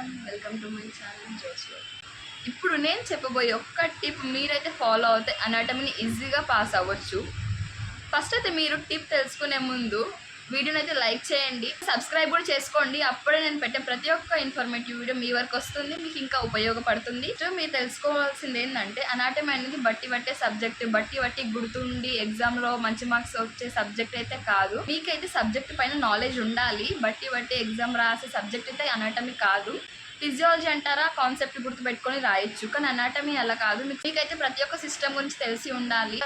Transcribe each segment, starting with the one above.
నమస్కారం, welcome to my channel జోస్లో. ఇప్పుడు నేను చెప్పబోయే ఒక్క టిప్ మీరైతే ఫాలో అవుతే అనాటమీని ఈజీగా పాస్ అవ్వచ్చు. ఫస్ట్ అయితే మీరు టిప్ తెలుసుకునే ముందు వీడియోని అయితే లైక్ చేయండి, సబ్స్క్రైబ్ కూడా చేసుకోండి. అప్పుడే నేను పెట్టే ప్రతి ఒక్క ఇన్ఫర్మేటివ్ వీడియో మీ వరకు వస్తుంది, మీకు ఇంకా ఉపయోగపడుతుంది. సో మీరు తెలుసుకోవాల్సింది ఏంటంటే అనాటమీ అనేది బట్టి పట్టే సబ్జెక్ట్, బట్టి గుర్తుండి ఎగ్జామ్లో మంచి మార్క్స్ వచ్చే సబ్జెక్ట్ అయితే కాదు. మీకైతే సబ్జెక్ట్ పైన నాలెడ్జ్ ఉండాలి. బట్టి ఎగ్జామ్ రాసే సబ్జెక్ట్ అయితే అనాటమీ కాదు. ఫిజియాలజీ అంటారా, కాన్సెప్ట్ గుర్తుపెట్టుకొని రాయొచ్చు, కానీ అనాటమీ అలా కాదు. మీకైతే ప్రతి ఒక్క సిస్టమ్ గురించి తెలిసి ఉండాలి.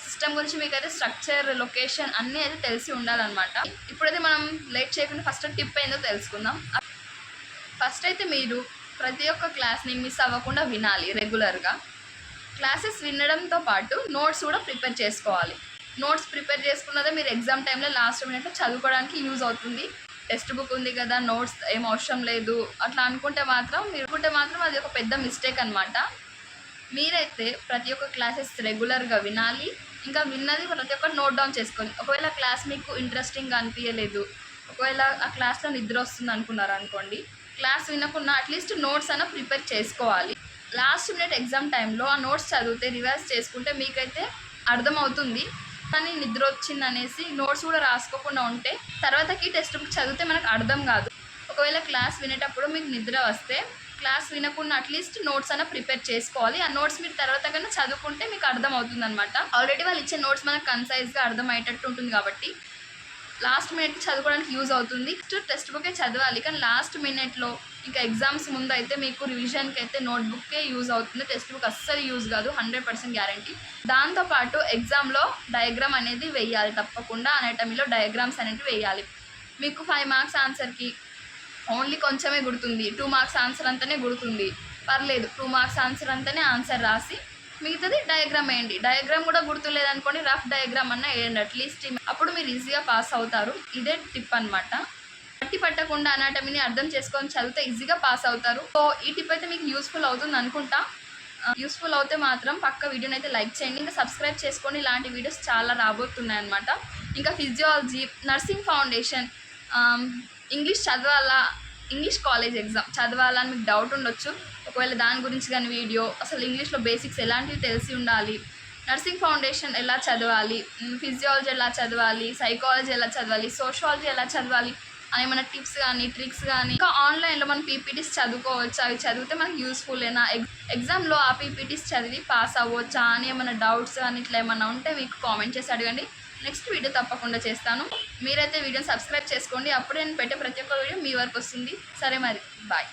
సిస్టమ్ గురించి మీకైతే స్ట్రక్చర్, లొకేషన్ అన్నీ అయితే తెలిసి ఉండాలన్నమాట. ఇప్పుడైతే మనం లేట్ చేయకుండా ఫస్ట్ టిప్ ఏందో తెలుసుకుందాం. ఫస్ట్ అయితే మీరు ప్రతి ఒక్క క్లాస్ని మిస్ అవ్వకుండా వినాలి. రెగ్యులర్గా క్లాసెస్ వినడంతో పాటు నోట్స్ కూడా ప్రిపేర్ చేసుకోవాలి. నోట్స్ ప్రిపేర్ చేసుకున్నదే మీరు ఎగ్జామ్ టైంలో లాస్ట్ మినిట్లో చదువుకోవడానికి యూజ్ అవుతుంది. టెక్స్ట్ బుక్ ఉంది కదా, నోట్స్ ఏం అవసరం లేదు అట్లా అనుకుంటే మాత్రం అది ఒక పెద్ద మిస్టేక్ అనమాట. మీరైతే ప్రతి ఒక్క క్లాసెస్ రెగ్యులర్గా వినాలి. ఇంకా విన్నది ప్రతి ఒక్కటి నోట్ డౌన్ చేసుకోండి. ఒకవేళ క్లాస్ మీకు ఇంట్రెస్టింగ్గా అనిపించలేదు, ఒకవేళ ఆ క్లాస్లో నిద్ర వస్తుంది అనుకున్నారు అనుకోండి, క్లాస్ వినకుండా అట్లీస్ట్ నోట్స్ అయినా ప్రిపేర్ చేసుకోవాలి. లాస్ట్ మినిట్ ఎగ్జామ్ టైంలో ఆ నోట్స్ చదివితే, రివైజ్ చేసుకుంటే మీకైతే అర్థమవుతుంది. కానీ నిద్ర వచ్చింది అనేసి నోట్స్ కూడా రాసుకోకుండా ఉంటే తర్వాతకి టెక్స్ట్ బుక్ చదివితే మనకు అర్థం కాదు. ఒకవేళ క్లాస్ వినేటప్పుడు మీకు నిద్ర వస్తే క్లాస్ వినకుండా అట్లీస్ట్ నోట్స్ అయినా ప్రిపేర్ చేసుకోవాలి. ఆ నోట్స్ మీరు తర్వాత కన్నా చదువుకుంటే మీకు అర్థం అవుతుంది అనమాట. ఆల్రెడీ వాళ్ళు ఇచ్చే నోట్స్ మనకు కన్సైజ్గా అర్థమయ్యేటట్టు ఉంటుంది కాబట్టి లాస్ట్ మినిట్ చదువుకోవడానికి యూజ్ అవుతుంది. టెక్స్ట్ బుకే చదవాలి, కానీ లాస్ట్ మినిట్లో ఇంకా ఎగ్జామ్స్ ముందు అయితే మీకు రివిజన్కి అయితే నోట్ బుక్కే యూజ్ అవుతుంది. టెక్స్ట్ బుక్ అస్సలు యూజ్ కాదు, 100% గ్యారంటీ. దాంతోపాటు ఎగ్జామ్లో డయాగ్రామ్ అనేది వేయాలి. తప్పకుండా అనాటమీలో డయాగ్రామ్స్ అనేవి వేయాలి. మీకు 5 మార్క్స్ ఆన్సర్కి ఓన్లీ కొంచెమే గుర్తుంది, 2 మార్క్స్ ఆన్సర్ అంతానే గుర్తుంది, పర్లేదు. 2 మార్క్స్ ఆన్సర్ అంతానే ఆన్సర్ రాసి మిగతాది డయాగ్రామ్ వేయండి. డయాగ్రామ్ కూడా గుర్తులేదనుకోండి, రఫ్ డయాగ్రామ్ అన్నా వేయండి అట్లీస్ట్. అప్పుడు మీరు ఈజీగా పాస్ అవుతారు. ఇదే టిప్ అనమాట. బట్టి పట్టకుండా అనాటమీని అర్థం చేసుకొని చదివితే ఈజీగా పాస్ అవుతారు. సో ఈ టిప్ అయితే మీకు యూస్ఫుల్ అవుతుంది అనుకుంటా. యూస్ఫుల్ అవుతే మాత్రం పక్క వీడియోని అయితే లైక్ చేయండి, ఇంకా సబ్స్క్రైబ్ చేసుకొని ఇలాంటి వీడియోస్ చాలా రాబోతున్నాయి అనమాట. ఇంకా ఫిజియాలజీ, నర్సింగ్ ఫౌండేషన్, ఇంగ్లీష్ చదవాలా, ఇంగ్లీష్ కాలేజ్ ఎగ్జామ్ చదవాలా అని మీకు డౌట్ ఉండొచ్చు. ఒకవేళ దాని గురించి కానీ వీడియో, అసలు ఇంగ్లీష్లో బేసిక్స్ ఎలాంటివి తెలిసి ఉండాలి, నర్సింగ్ ఫౌండేషన్ ఎలా చదవాలి, ఫిజియాలజీ ఎలా చదవాలి, సైకాలజీ ఎలా చదవాలి, సోషాలజీ ఎలా చదవాలి అని ఏమైనా టిప్స్ కానీ ట్రిక్స్ కానీ, ఇంకా ఆన్లైన్లో మనం పీపీటీస్ చదువుకోవచ్చు. అవి చదివితే మనకు యూస్ఫుల్లేనా, ఎగ్జామ్లో ఆ పీపీటీస్ చదివి పాస్ అవ్వచ్చా అని ఏమైనా డౌట్స్ కానీ ఇట్లా ఏమైనా ఉంటే మీకు కామెంట్ చేసి అడగండి. నెక్స్ట్ వీడియో తప్పకుండా చేస్తాను. మీరైతే వీడియోని సబ్స్క్రైబ్ చేసుకోండి, అప్పుడే నేను పెట్టే ప్రతి ఒక్క వీడియో మీ వరకు వస్తుంది. సరే మరి, బాయ్.